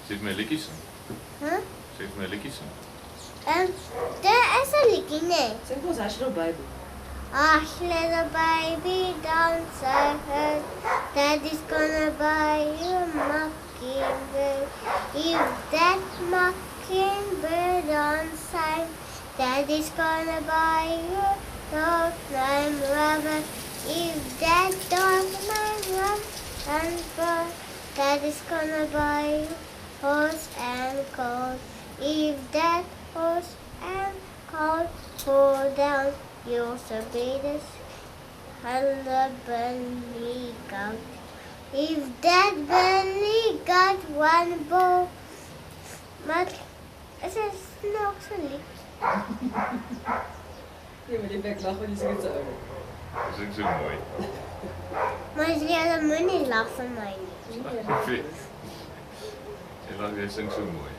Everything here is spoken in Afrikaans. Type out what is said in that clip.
Zit mijn likkies in? Huh? Zit mijn likkies in? There is a licky name. Sing vir ons as jy nou Bybel. Hush, little baby, don't say hurt. Daddy's gonna buy you a mockingbird. If that mockingbird don't sing, Daddy's gonna buy you a dog named Robert. If that dog named Robert, Daddy's gonna buy you horse and colt. If that horse and colt fall down, you'll be this bunny goat. If that bunny got one ball, but it is not so lief. Jy moet die bek lag want jy sing dit so oulik. Dat is ook zo mooi. Maar jy moet nie lag vir my nie. Je zingt zo mooi.